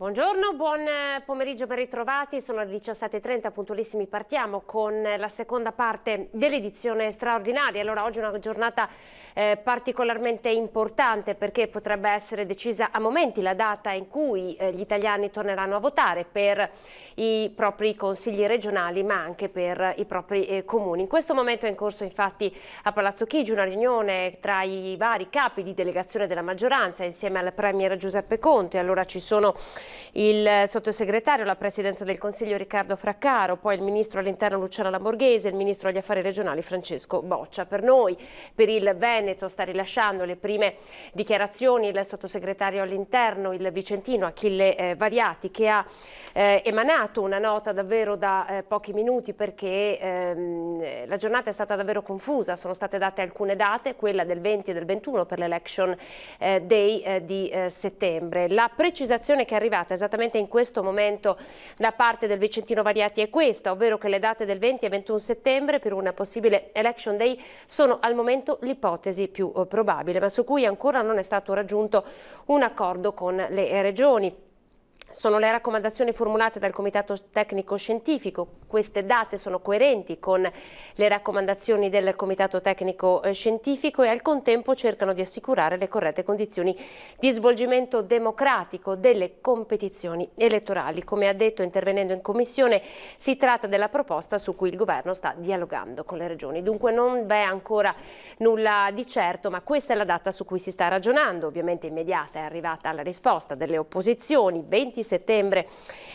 Buongiorno, buon pomeriggio, ben ritrovati, sono le 17:30, puntualissimi partiamo con la seconda parte dell'edizione straordinaria. Allora oggi è una giornata particolarmente importante perché potrebbe essere decisa a momenti la data in cui gli italiani torneranno a votare per i propri consigli regionali ma anche per i propri comuni. In questo momento è in corso infatti a Palazzo Chigi una riunione tra i vari capi di delegazione della maggioranza insieme al Premier Giuseppe Conte. Allora ci sono il sottosegretario alla Presidenza del Consiglio Riccardo Fraccaro, poi il ministro all'interno Luciano Lamborghese, il ministro agli affari regionali Francesco Boccia. Per noi, per il Veneto, sta rilasciando le prime dichiarazioni il sottosegretario all'interno, il vicentino Achille Variati, che ha emanato una nota davvero da pochi minuti perché la giornata è stata davvero confusa, sono state date alcune date, quella del 20 e del 21 per l'Election Day di settembre. La precisazione che è arrivata esattamente in questo momento da parte del vicentino Variati è questa, ovvero che le date del 20 e 21 settembre per una possibile Election Day sono al momento l'ipotesi più probabile, ma su cui ancora non è stato raggiunto un accordo con le regioni. Sono le raccomandazioni formulate dal Comitato Tecnico Scientifico, queste date sono coerenti con le raccomandazioni del Comitato Tecnico Scientifico e al contempo cercano di assicurare le corrette condizioni di svolgimento democratico delle competizioni elettorali. Come ha detto intervenendo in Commissione, si tratta della proposta su cui il Governo sta dialogando con le regioni. Dunque non v'è ancora nulla di certo, ma questa è la data su cui si sta ragionando. Ovviamente immediata è arrivata la risposta delle opposizioni. 20 settembre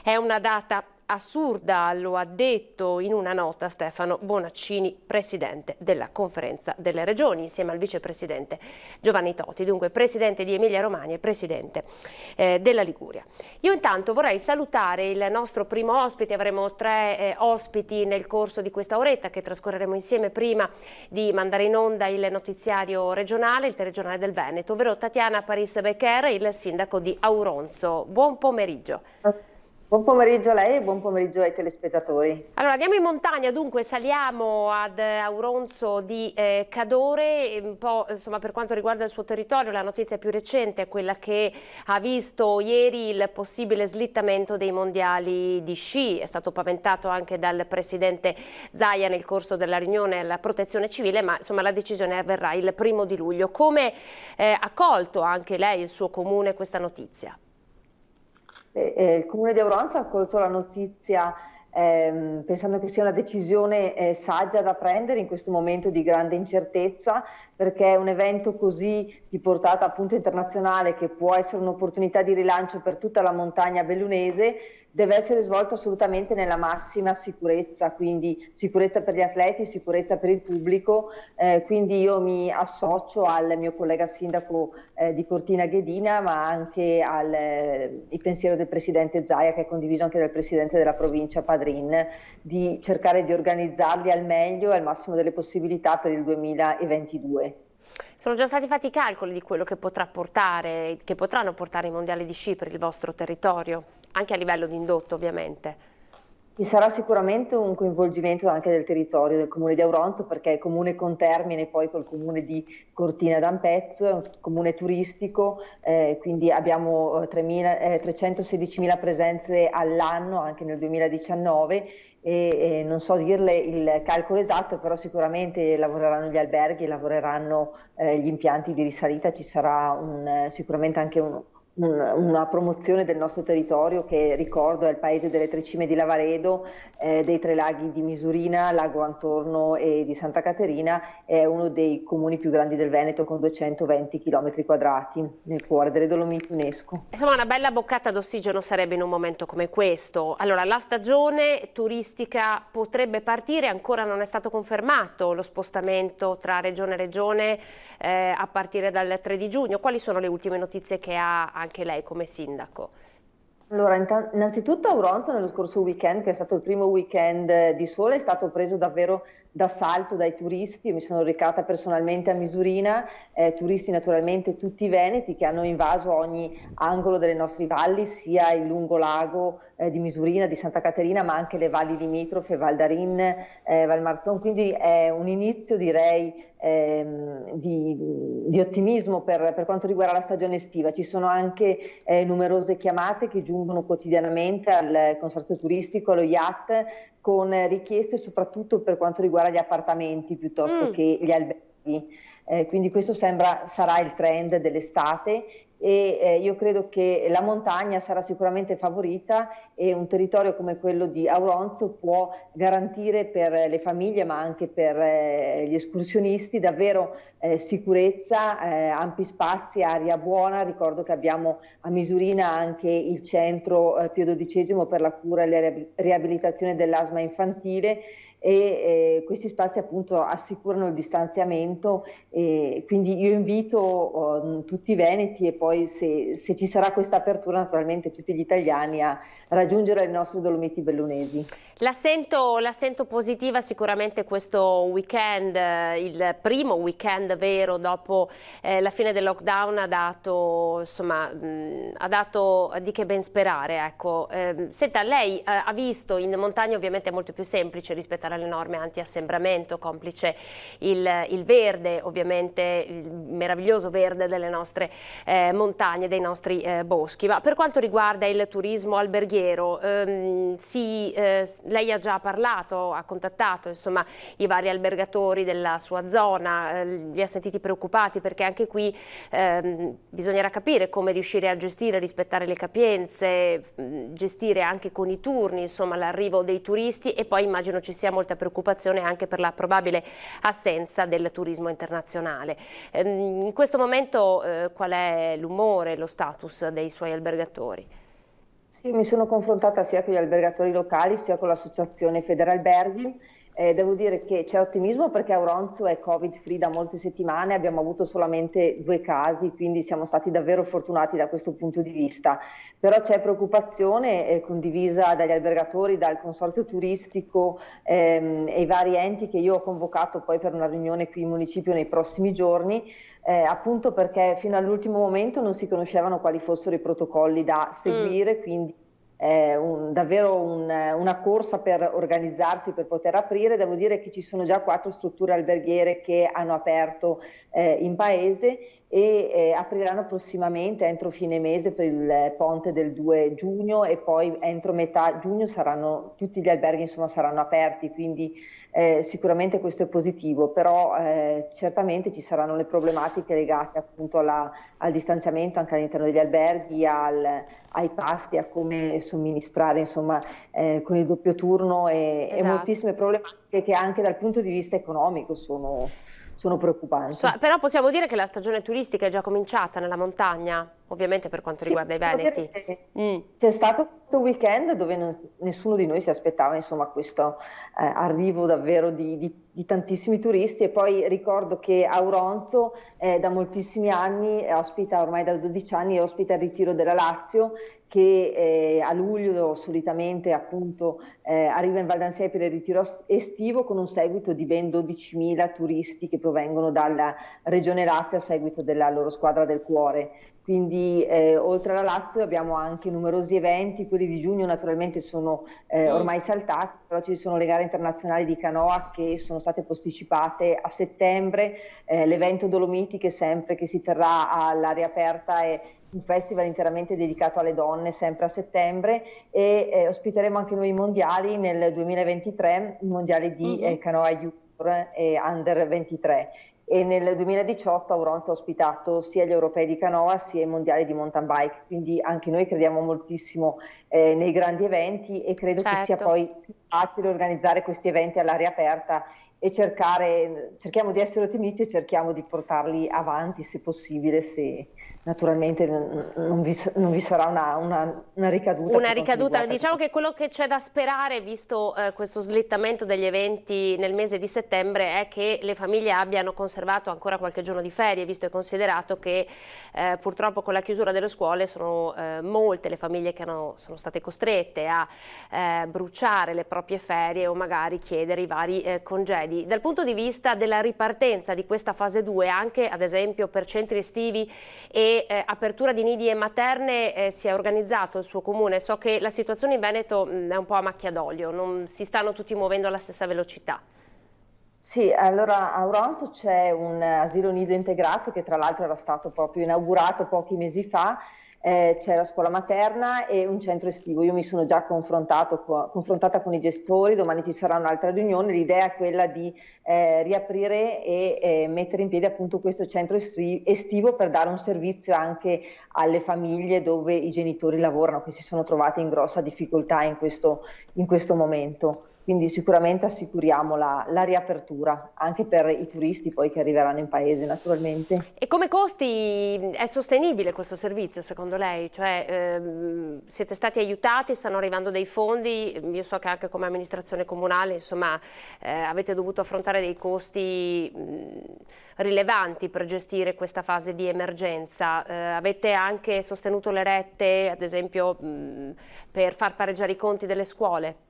è una data assurda, lo ha detto in una nota Stefano Bonaccini, presidente della Conferenza delle Regioni, insieme al vicepresidente Giovanni Toti, dunque presidente di Emilia Romagna e presidente della Liguria. Io intanto vorrei salutare il nostro primo ospite, avremo tre ospiti nel corso di questa oretta che trascorreremo insieme prima di mandare in onda il notiziario regionale, il telegiornale del Veneto, ovvero Tatiana Paris Becker, il sindaco di Auronzo. Buon pomeriggio. Buon pomeriggio a lei e buon pomeriggio ai telespettatori. Allora andiamo in montagna, dunque saliamo ad Auronzo di Cadore, un po' insomma per quanto riguarda il suo territorio la notizia più recente è quella che ha visto ieri il possibile slittamento dei mondiali di sci, è stato paventato anche dal presidente Zaia nel corso della riunione alla protezione civile, ma insomma la decisione avverrà il 1° luglio. Come ha accolto anche lei, il suo comune, questa notizia? Il Comune di Auronzo ha accolto la notizia pensando che sia una decisione saggia da prendere in questo momento di grande incertezza, perché un evento così di portata appunto internazionale, che può essere un'opportunità di rilancio per tutta la montagna bellunese, deve essere svolto assolutamente nella massima sicurezza, quindi sicurezza per gli atleti, sicurezza per il pubblico, quindi io mi associo al mio collega sindaco di Cortina Ghedina, ma anche il pensiero del presidente Zaia, che è condiviso anche dal presidente della provincia Padrin, di cercare di organizzarli al meglio e al massimo delle possibilità per il 2022. Sono già stati fatti i calcoli di quello che potranno portare i mondiali di sci per il vostro territorio, anche a livello di indotto ovviamente? Ci sarà sicuramente un coinvolgimento anche del territorio del comune di Auronzo, perché è il comune contermine poi col comune di Cortina d'Ampezzo, è un comune turistico, quindi abbiamo 316.000 presenze all'anno anche nel 2019 e non so dirle il calcolo esatto, però sicuramente lavoreranno gli alberghi, lavoreranno gli impianti di risalita, ci sarà sicuramente anche una promozione del nostro territorio, che ricordo è il paese delle tre cime di Lavaredo, dei tre laghi di Misurina, Lago Antorno e di Santa Caterina, è uno dei comuni più grandi del Veneto con 220 km² nel cuore delle Dolomiti UNESCO. Insomma una bella boccata d'ossigeno sarebbe in un momento come questo. Allora la stagione turistica potrebbe partire, ancora non è stato confermato lo spostamento tra regione e regione a partire dal 3 di giugno. Quali sono le ultime notizie che ha anche lei come sindaco? Allora, innanzitutto Auronzo nello scorso weekend, che è stato il primo weekend di sole, è stato preso davvero d'assalto dai turisti. Io mi sono recata personalmente a Misurina, turisti naturalmente tutti veneti che hanno invaso ogni angolo delle nostre valli, sia il lungolago di Misurina, di Santa Caterina, ma anche le valli limitrofe, Val d'Arin, Val Marzon, quindi è un inizio, direi, di ottimismo per quanto riguarda la stagione estiva. Ci sono anche numerose chiamate che giungono quotidianamente al consorzio turistico, allo IAT, con richieste soprattutto per quanto riguarda gli appartamenti piuttosto che gli alberghi. Quindi questo sarà il trend dell'estate e io credo che la montagna sarà sicuramente favorita e un territorio come quello di Auronzo può garantire per le famiglie ma anche per gli escursionisti davvero sicurezza, ampi spazi, aria buona. Ricordo che abbiamo a Misurina anche il centro Pio XII per la cura e la riabilitazione dell'asma infantile e questi spazi appunto assicurano il distanziamento e quindi io invito tutti i veneti e poi se ci sarà questa apertura naturalmente tutti gli italiani a raggiungere le nostre Dolomiti Bellunesi. La sento positiva sicuramente questo weekend, il primo weekend vero dopo la fine del lockdown ha dato di che ben sperare. Ecco. Senta, lei ha visto in montagna ovviamente è molto più semplice rispettare le norme anti-assembramento, complice il verde, ovviamente il meraviglioso verde delle nostre montagne, dei nostri boschi. Ma per quanto riguarda il turismo alberghiero, lei ha già parlato, ha contattato insomma i vari albergatori della sua zona, li ha sentiti preoccupati perché anche qui bisognerà capire come riuscire a gestire, rispettare le capienze, gestire anche con i turni insomma l'arrivo dei turisti e poi immagino ci sia molta preoccupazione anche per la probabile assenza del turismo internazionale. In questo momento qual è l'umore, lo status dei suoi albergatori? Sì, mi sono confrontata sia con gli albergatori locali sia con l'associazione Federalberghi. Devo dire che c'è ottimismo perché Auronzo è Covid free da molte settimane, abbiamo avuto solamente 2 casi, quindi siamo stati davvero fortunati da questo punto di vista. Però c'è preoccupazione condivisa dagli albergatori, dal consorzio turistico e i vari enti che io ho convocato poi per una riunione qui in municipio nei prossimi giorni, appunto perché fino all'ultimo momento non si conoscevano quali fossero i protocolli da seguire, quindi davvero una corsa per organizzarsi, per poter aprire. Devo dire che ci sono già 4 strutture alberghiere che hanno aperto in paese e apriranno prossimamente entro fine mese per il ponte del 2 giugno e poi entro metà giugno tutti gli alberghi insomma saranno aperti, quindi sicuramente questo è positivo, però certamente ci saranno le problematiche legate appunto al distanziamento anche all'interno degli alberghi, ai pasti, a come somministrare insomma con il doppio turno e moltissime problematiche che anche dal punto di vista economico sono preoccupanti. Però possiamo dire che la stagione turistica è già cominciata nella montagna, ovviamente per quanto riguarda i veneti. C'è stato questo weekend dove nessuno di noi si aspettava insomma questo arrivo davvero di tantissimi turisti e poi ricordo che Auronzo da moltissimi anni ospita, ormai da 12 anni, ospita il Ritiro della Lazio che a luglio solitamente appunto arriva in Val d'Ansia per il ritiro estivo con un seguito di ben 12.000 turisti che provengono dalla regione Lazio a seguito della loro squadra del cuore. Quindi oltre alla Lazio abbiamo anche numerosi eventi, quelli di giugno naturalmente sono ormai saltati, però ci sono le gare internazionali di canoa che sono state posticipate a settembre, l'evento Dolomiti che sempre che si terrà all'aria aperta è un festival interamente dedicato alle donne sempre a settembre e ospiteremo anche noi i mondiali nel 2023, i mondiali di canoa junior e under 23. E nel 2018 Auronzo ha ospitato sia gli europei di canoa sia i mondiali di mountain bike, quindi anche noi crediamo moltissimo nei grandi eventi e credo che sia poi più facile organizzare questi eventi all'aria aperta e cerchiamo di essere ottimisti e cerchiamo di portarli avanti se possibile, se naturalmente non vi sarà una ricaduta. Una ricaduta, diciamo che quello che c'è da sperare, visto questo slittamento degli eventi nel mese di settembre, è che le famiglie abbiano conservato ancora qualche giorno di ferie, visto e considerato che purtroppo con la chiusura delle scuole sono molte le famiglie che sono state costrette a bruciare le proprie ferie o magari chiedere i vari congedi. chiedi, dal punto di vista della ripartenza di questa fase 2, anche ad esempio per centri estivi e apertura di nidi e materne, si è organizzato il suo comune? So che la situazione in Veneto è un po' a macchia d'olio, non si stanno tutti muovendo alla stessa velocità. Sì, allora a Oronzo c'è un asilo nido integrato che tra l'altro era stato proprio inaugurato pochi mesi fa, c'è la scuola materna e un centro estivo. Io mi sono già confrontata con i gestori, domani ci sarà un'altra riunione, l'idea è quella di riaprire e mettere in piedi appunto questo centro estivo per dare un servizio anche alle famiglie dove i genitori lavorano, che si sono trovati in grossa difficoltà in questo momento. Quindi sicuramente assicuriamo la riapertura anche per i turisti poi che arriveranno in paese naturalmente. E come costi è sostenibile questo servizio secondo lei? Cioè, siete stati aiutati, stanno arrivando dei fondi, io so che anche come amministrazione comunale insomma, avete dovuto affrontare dei costi rilevanti per gestire questa fase di emergenza. Avete anche sostenuto le rette, ad esempio per far pareggiare i conti delle scuole?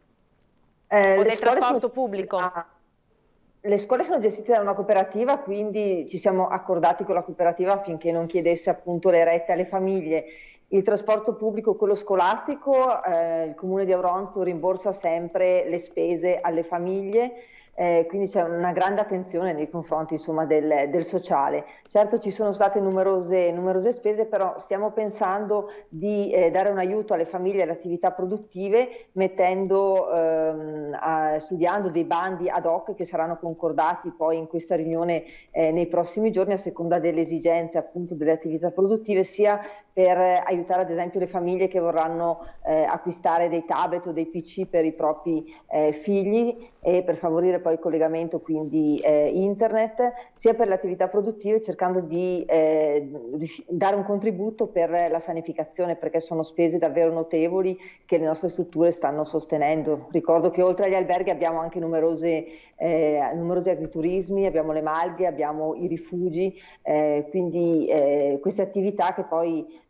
O del trasporto pubblico? Le scuole sono gestite da una cooperativa, quindi ci siamo accordati con la cooperativa affinché non chiedesse appunto le rette alle famiglie. Il trasporto pubblico, quello scolastico, il Comune di Auronzo rimborsa sempre le spese alle famiglie. Quindi c'è una grande attenzione nei confronti insomma, del sociale. Certo ci sono state numerose spese, però stiamo pensando di dare un aiuto alle famiglie e alle attività produttive studiando dei bandi ad hoc che saranno concordati poi in questa riunione nei prossimi giorni a seconda delle esigenze appunto delle attività produttive, sia per aiutare ad esempio le famiglie che vorranno acquistare dei tablet o dei PC per i propri figli e per favorire poi il collegamento quindi internet, sia per le attività produttive cercando di dare un contributo per la sanificazione, perché sono spese davvero notevoli che le nostre strutture stanno sostenendo. Ricordo che oltre agli alberghi abbiamo anche numerosi agriturismi, abbiamo le malghe, abbiamo i rifugi, quindi queste attività che poi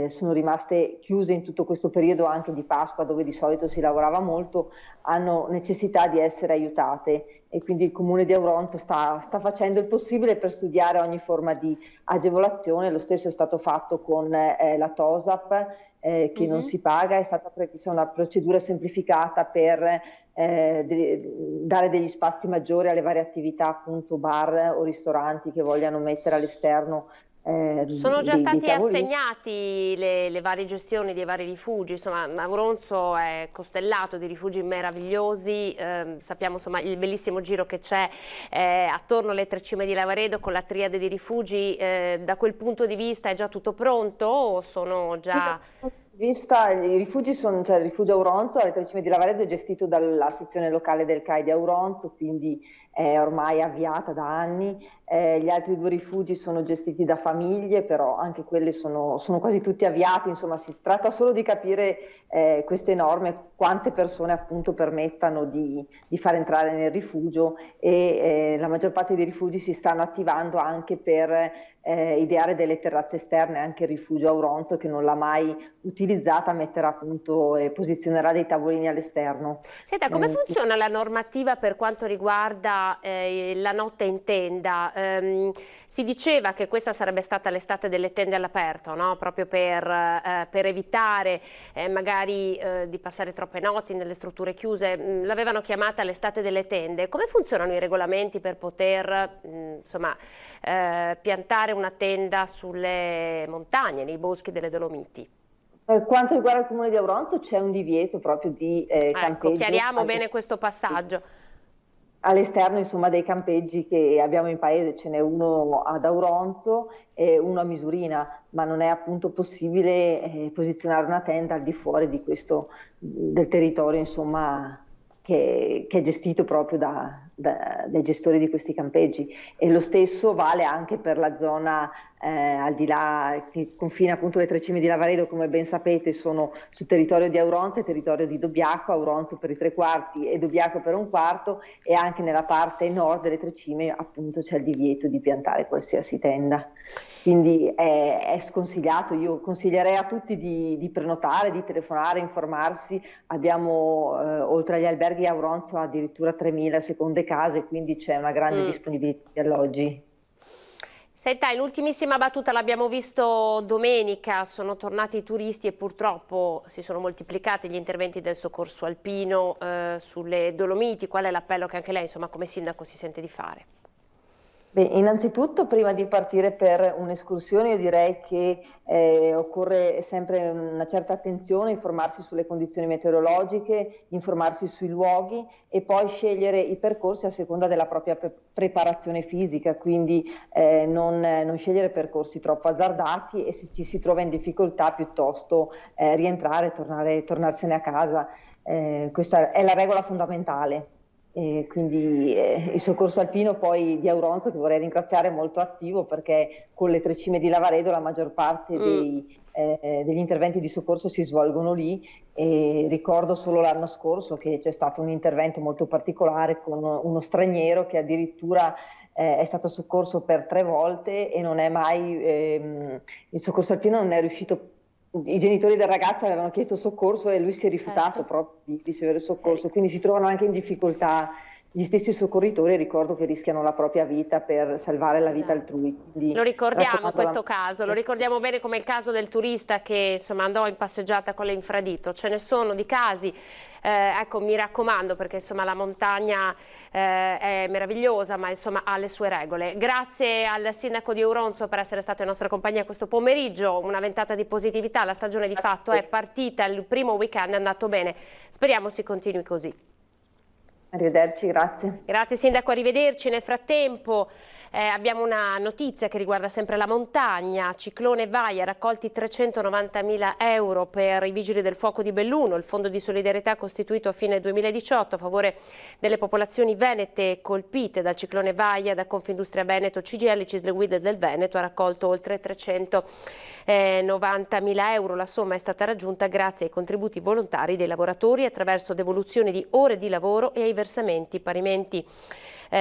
sono rimaste chiuse in tutto questo periodo anche di Pasqua, dove di solito si lavorava molto, hanno necessità di essere aiutate e quindi il Comune di Auronzo sta facendo il possibile per studiare ogni forma di agevolazione. Lo stesso è stato fatto con la TOSAP che non si paga, è stata prevista una procedura semplificata per dare degli spazi maggiori alle varie attività, appunto bar o ristoranti che vogliano mettere all'esterno. Sono già stati assegnati le varie gestioni dei vari rifugi, insomma Auronzo è costellato di rifugi meravigliosi, sappiamo insomma il bellissimo giro che c'è attorno alle Tre Cime di Lavaredo con la triade di rifugi, da quel punto di vista è già tutto pronto o sono già... I rifugi sono, cioè il rifugio Auronzo alle Tre Cime di Lavaredo è gestito dalla sezione locale del CAI di Auronzo, quindi è ormai avviata da anni. Gli altri due rifugi sono gestiti da famiglie, però anche quelli sono quasi tutti avviati, insomma si tratta solo di capire queste norme, quante persone appunto permettano di far entrare nel rifugio e la maggior parte dei rifugi si stanno attivando anche per ideare delle terrazze esterne. Anche il rifugio Auronzo, che non l'ha mai utilizzata, metterà appunto e posizionerà dei tavolini all'esterno. Senta, come funziona la normativa per quanto riguarda la notte in tenda? Si diceva che questa sarebbe stata l'estate delle tende all'aperto, no? Proprio per evitare magari di passare troppe notti nelle strutture chiuse, l'avevano chiamata l'estate delle tende. Come funzionano i regolamenti per poter insomma, piantare una tenda sulle montagne, nei boschi delle Dolomiti? Per quanto riguarda il Comune di Auronzo c'è un divieto proprio di campeggio. Ecco, chiariamo bene questo passaggio. All'esterno insomma dei campeggi che abbiamo in paese, ce n'è uno ad Auronzo e uno a Misurina, ma non è appunto possibile posizionare una tenda al di fuori di del territorio insomma che è gestito proprio dai gestori di questi campeggi, e lo stesso vale anche per la zona al di là, che confina appunto le Tre Cime di Lavaredo, come ben sapete, sono sul territorio di Auronzo e territorio di Dobbiaco, Auronzo per i 3/4 e Dobbiaco per 1/4, e anche nella parte nord delle Tre Cime appunto c'è il divieto di piantare qualsiasi tenda. Quindi è sconsigliato, io consiglierei a tutti di prenotare, di telefonare, informarsi. Abbiamo oltre agli alberghi a Auronzo addirittura 3.000 seconde case, quindi c'è una grande disponibilità di alloggi. Senta, in ultimissima battuta, l'abbiamo visto domenica, sono tornati i turisti e purtroppo si sono moltiplicati gli interventi del soccorso alpino sulle Dolomiti. Qual è l'appello che anche lei, insomma, come sindaco si sente di fare? Beh, innanzitutto, prima di partire per un'escursione, io direi che occorre sempre una certa attenzione, informarsi sulle condizioni meteorologiche, informarsi sui luoghi e poi scegliere i percorsi a seconda della propria preparazione fisica, quindi non scegliere percorsi troppo azzardati, e se ci si trova in difficoltà piuttosto rientrare, tornarsene a casa. Questa è la regola fondamentale. Quindi il soccorso alpino poi di Auronzo, che vorrei ringraziare, è molto attivo, perché con le Tre Cime di Lavaredo la maggior parte degli interventi di soccorso si svolgono lì, e ricordo solo l'anno scorso che c'è stato un intervento molto particolare con uno straniero che addirittura è stato soccorso per 3 volte e non è mai, il soccorso alpino non è riuscito. I genitori del ragazzo avevano chiesto soccorso e lui si è rifiutato proprio di ricevere soccorso, quindi si trovano anche in difficoltà gli stessi soccorritori, ricordo che rischiano la propria vita per salvare la vita altrui. Quindi lo ricordiamo questo caso, lo ricordiamo bene, come il caso del turista che insomma andò in passeggiata con l'infradito. Ce ne sono di casi, ecco, mi raccomando, perché insomma la montagna è meravigliosa, ma insomma ha le sue regole. Grazie al sindaco di Auronzo per essere stato in nostra compagnia questo pomeriggio, una ventata di positività, la stagione di fatto è partita, il primo weekend è andato bene, speriamo si continui così. Arrivederci, grazie. Grazie sindaco, arrivederci. Nel frattempo abbiamo una notizia che riguarda sempre la montagna. Ciclone Vaia, raccolti 390.000 euro per i Vigili del Fuoco di Belluno, il fondo di solidarietà costituito a fine 2018 a favore delle popolazioni venete colpite dal ciclone Vaia. Da Confindustria Veneto, CGIL, Cisle Guide del Veneto ha raccolto oltre 390.000 euro. La somma è stata raggiunta grazie ai contributi volontari dei lavoratori attraverso devoluzione di ore di lavoro e ai versamenti parimenti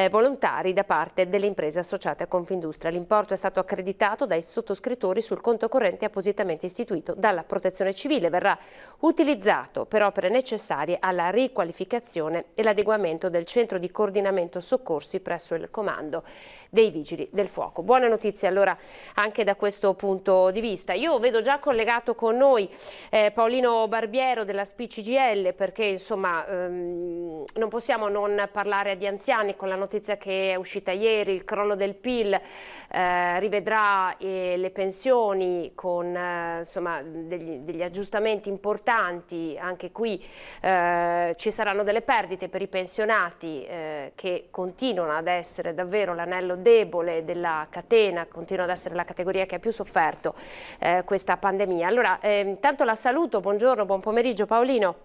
volontari da parte delle imprese associate a Confindustria. L'importo è stato accreditato dai sottoscrittori sul conto corrente appositamente istituito dalla Protezione Civile. Verrà utilizzato per opere necessarie alla riqualificazione e l'adeguamento del centro di coordinamento soccorsi presso il comando dei Vigili del Fuoco. Buone notizie allora anche da questo punto di vista. Io vedo già collegato con noi Paolino Barbiero della SPCGIL, perché insomma non possiamo non parlare di anziani con la notizia che è uscita ieri, il crollo del PIL rivedrà le pensioni con insomma degli aggiustamenti importanti. Anche qui ci saranno delle perdite per i pensionati che continuano ad essere davvero l'anello debole della catena, continua ad essere la categoria che ha più sofferto questa pandemia. Allora intanto la saluto, buongiorno, buon pomeriggio Paolino.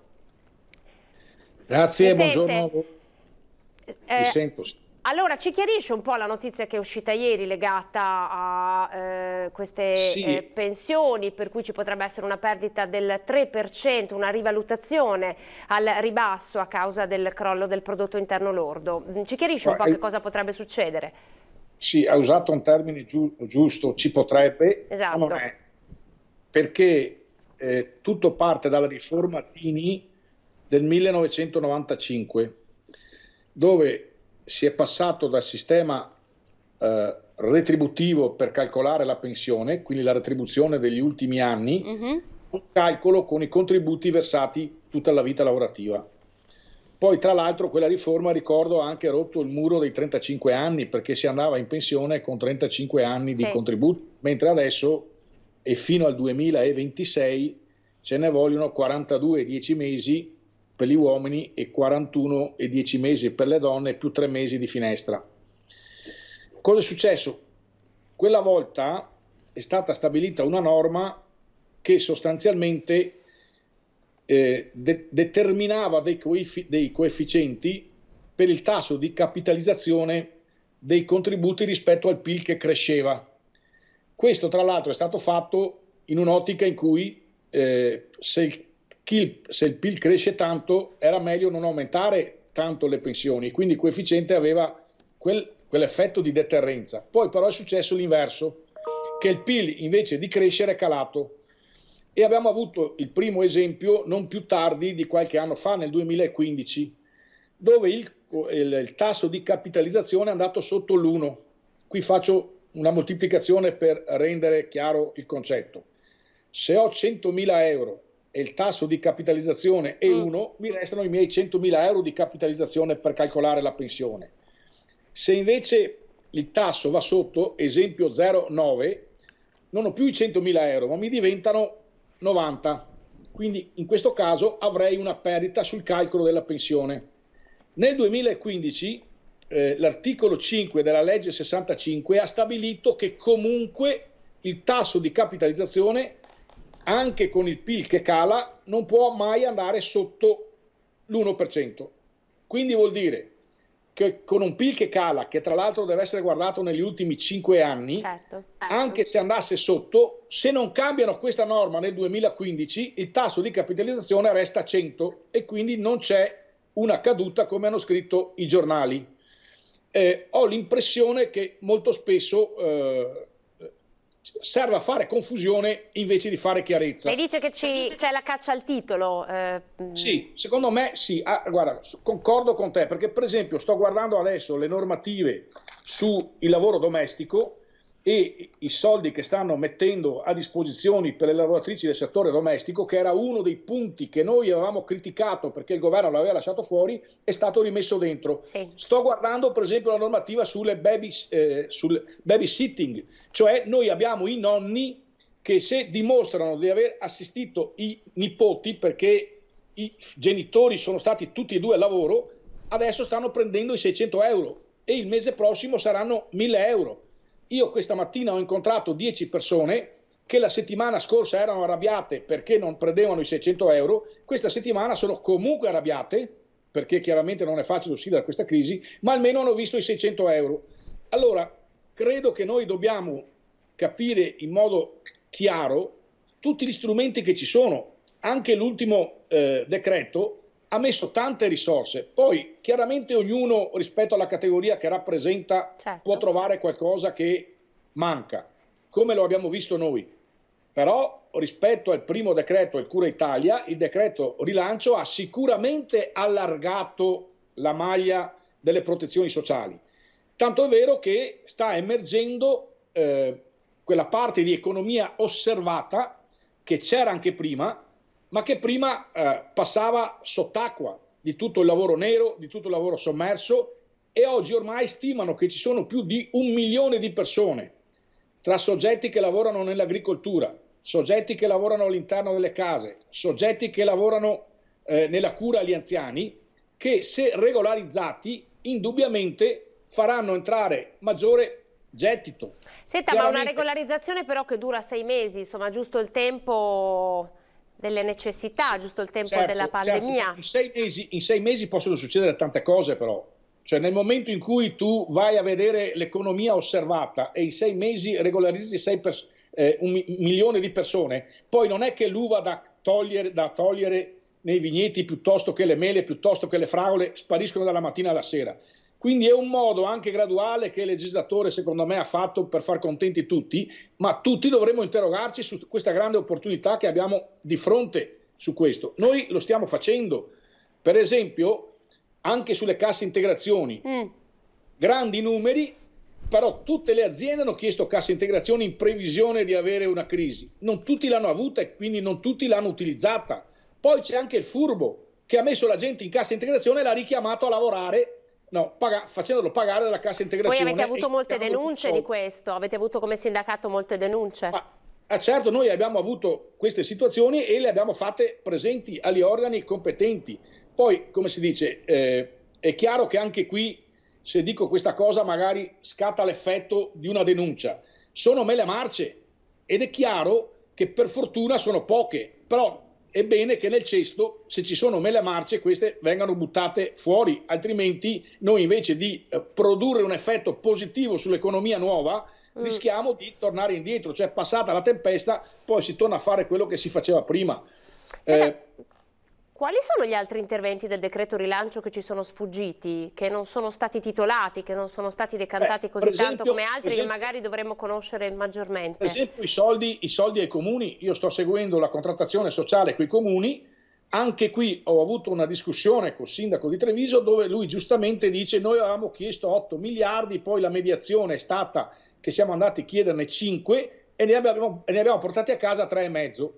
Grazie, buongiorno. Mi sento. Allora, ci chiarisce un po' la notizia che è uscita ieri legata a queste pensioni, per cui ci potrebbe essere una perdita del 3%, una rivalutazione al ribasso a causa del crollo del prodotto interno lordo. Ci chiarisce un po' che cosa potrebbe succedere? Sì, ha usato un termine giusto, ci potrebbe, esatto. Ma non è, perché tutto parte dalla riforma Dini del 1995, dove si è passato dal sistema retributivo per calcolare la pensione, quindi la retribuzione degli ultimi anni, un calcolo con i contributi versati tutta la vita lavorativa. Poi tra l'altro quella riforma, ricordo, ha anche rotto il muro dei 35 anni, perché si andava in pensione con 35 anni di contributi, mentre adesso e fino al 2026 ce ne vogliono 42 e 10 mesi per gli uomini e 41 e 10 mesi per le donne, più 3 mesi di finestra. Cosa è successo? Quella volta è stata stabilita una norma che sostanzialmente determinava dei coefficienti per il tasso di capitalizzazione dei contributi rispetto al PIL che cresceva. Questo tra l'altro è stato fatto in un'ottica in cui se il PIL cresce tanto era meglio non aumentare tanto le pensioni, quindi il coefficiente aveva quell'effetto di deterrenza. Poi però è successo l'inverso, che il PIL invece di crescere è calato, e abbiamo avuto il primo esempio non più tardi di qualche anno fa, nel 2015, dove il tasso di capitalizzazione è andato sotto l'1. Qui faccio una moltiplicazione per rendere chiaro il concetto. Se ho 100.000 euro e il tasso di capitalizzazione è 1, mi restano i miei 100.000 euro di capitalizzazione per calcolare la pensione. Se invece il tasso va sotto, esempio 0,9, non ho più i 100.000 euro, ma mi diventano 90. Quindi in questo caso avrei una perdita sul calcolo della pensione. Nel 2015 l'articolo 5 della legge 65 ha stabilito che comunque il tasso di capitalizzazione, anche con il PIL che cala, non può mai andare sotto l'1%. Quindi vuol dire che con un PIL che cala, che tra l'altro deve essere guardato negli ultimi 5 anni, certo. Anche se andasse sotto, se non cambiano questa norma nel 2015, il tasso di capitalizzazione resta 100 e quindi non c'è una caduta come hanno scritto i giornali. Ho l'impressione che molto spesso serve a fare confusione invece di fare chiarezza. Lei dice che c'è la caccia al titolo. Sì, secondo me sì. Guarda, concordo con te, perché per esempio sto guardando adesso le normative sul lavoro domestico e i soldi che stanno mettendo a disposizione per le lavoratrici del settore domestico, che era uno dei punti che noi avevamo criticato perché il governo l'aveva lasciato fuori, è stato rimesso dentro. Sì. Sto guardando per esempio la normativa sul babysitting, cioè noi abbiamo i nonni che se dimostrano di aver assistito i nipoti perché i genitori sono stati tutti e due al lavoro, adesso stanno prendendo i 600 euro e il mese prossimo saranno 1.000 euro. Io questa mattina ho incontrato 10 persone che la settimana scorsa erano arrabbiate perché non prendevano i 600 euro, questa settimana sono comunque arrabbiate, perché chiaramente non è facile uscire da questa crisi, ma almeno hanno visto i 600 euro. Allora, credo che noi dobbiamo capire in modo chiaro tutti gli strumenti che ci sono. Anche l'ultimo decreto ha messo tante risorse, poi chiaramente ognuno rispetto alla categoria che rappresenta può trovare qualcosa che manca, come lo abbiamo visto noi, però rispetto al primo decreto, il Cura Italia, il decreto rilancio ha sicuramente allargato la maglia delle protezioni sociali, tanto è vero che sta emergendo quella parte di economia osservata che c'era anche prima, ma che prima passava sott'acqua di tutto il lavoro nero, di tutto il lavoro sommerso, e oggi ormai stimano che ci sono più di 1 milione di persone, tra soggetti che lavorano nell'agricoltura, soggetti che lavorano all'interno delle case, soggetti che lavorano nella cura agli anziani, che se regolarizzati indubbiamente faranno entrare maggiore gettito. Senta, ma una regolarizzazione però che dura 6 mesi, insomma, giusto il tempo delle necessità, giusto il tempo della pandemia. Certo. In 6 mesi possono succedere tante cose però, cioè nel momento in cui tu vai a vedere l'economia osservata e in 6 mesi regolarizzi 1 milione di persone, poi non è che l'uva da togliere nei vigneti piuttosto che le mele, piuttosto che le fragole spariscono dalla mattina alla sera. Quindi è un modo anche graduale che il legislatore secondo me ha fatto per far contenti tutti, ma tutti dovremmo interrogarci su questa grande opportunità che abbiamo di fronte su questo. Noi lo stiamo facendo, per esempio anche sulle casse integrazioni, grandi numeri, però tutte le aziende hanno chiesto casse integrazioni in previsione di avere una crisi. Non tutti l'hanno avuta e quindi non tutti l'hanno utilizzata. Poi c'è anche il furbo che ha messo la gente in cassa integrazione e l'ha richiamato a lavorare, facendolo pagare dalla cassa integrazione. Voi avete avuto molte denunce di questo? Avete avuto come sindacato molte denunce? Certo, noi abbiamo avuto queste situazioni e le abbiamo fatte presenti agli organi competenti. Poi, come si dice, è chiaro che anche qui, se dico questa cosa, magari scatta l'effetto di una denuncia. Sono mele marce ed è chiaro che per fortuna sono poche, però è bene che nel cesto, se ci sono mele marce, queste vengano buttate fuori, altrimenti noi invece di produrre un effetto positivo sull'economia nuova rischiamo di tornare indietro, cioè passata la tempesta poi si torna a fare quello che si faceva prima. Quali sono gli altri interventi del decreto rilancio che ci sono sfuggiti, che non sono stati titolati, che non sono stati decantati così tanto come altri, che magari dovremmo conoscere maggiormente? Per esempio i soldi ai comuni. Io sto seguendo la contrattazione sociale con i comuni. Anche qui ho avuto una discussione col sindaco di Treviso dove lui giustamente dice: noi avevamo chiesto 8 miliardi, poi la mediazione è stata che siamo andati a chiederne 5 e ne abbiamo portati a casa 3,5.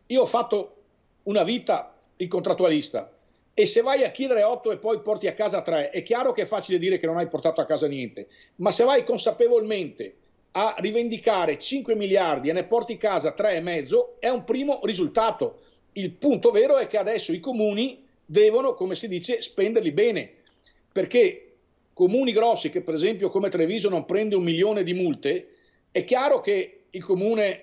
Io ho fatto una vita il contrattualista, e se vai a chiedere 8 e poi porti a casa 3, è chiaro che è facile dire che non hai portato a casa niente, ma se vai consapevolmente a rivendicare 5 miliardi e ne porti a casa 3,5, è un primo risultato. Il punto vero è che adesso i comuni devono, come si dice, spenderli bene, perché comuni grossi, che per esempio come Treviso non prende 1 milione di multe, è chiaro che il comune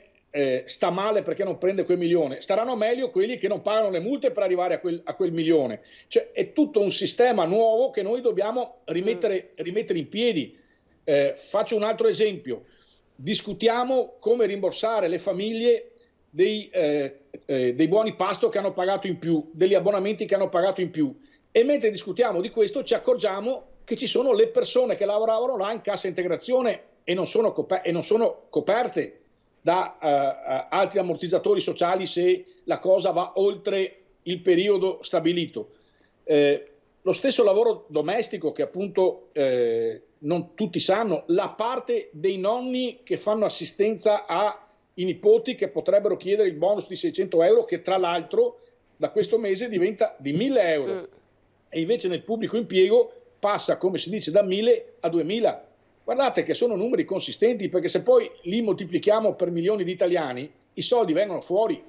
sta male perché non prende quel milione. Staranno meglio quelli che non pagano le multe per arrivare a quel milione. Cioè è tutto un sistema nuovo che noi dobbiamo rimettere in piedi. Faccio un altro esempio: discutiamo come rimborsare le famiglie dei buoni pasto che hanno pagato in più, degli abbonamenti che hanno pagato in più, e mentre discutiamo di questo ci accorgiamo che ci sono le persone che lavoravano là in cassa integrazione e non sono coperte da altri ammortizzatori sociali se la cosa va oltre il periodo stabilito. Lo stesso lavoro domestico che appunto non tutti sanno, la parte dei nonni che fanno assistenza ai nipoti che potrebbero chiedere il bonus di 600 euro, che tra l'altro da questo mese diventa di 1.000 euro e invece nel pubblico impiego passa, come si dice, da 1.000 a 2.000. Guardate che sono numeri consistenti, perché se poi li moltiplichiamo per milioni di italiani, i soldi vengono fuori.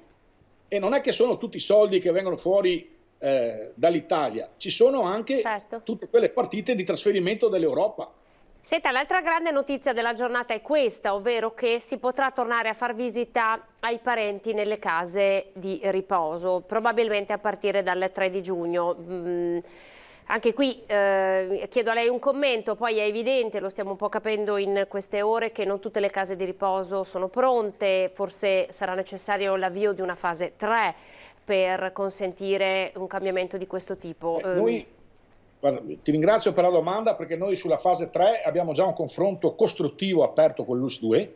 E non è che sono tutti i soldi che vengono fuori dall'Italia, ci sono anche tutte quelle partite di trasferimento dell'Europa. Senta, l'altra grande notizia della giornata è questa, ovvero che si potrà tornare a far visita ai parenti nelle case di riposo, probabilmente a partire dal 3 di giugno. Anche qui chiedo a lei un commento, poi è evidente, lo stiamo un po' capendo in queste ore, che non tutte le case di riposo sono pronte, forse sarà necessario l'avvio di una fase 3 per consentire un cambiamento di questo tipo. Guarda, ti ringrazio per la domanda, perché noi sulla fase 3 abbiamo già un confronto costruttivo aperto con l'US 2.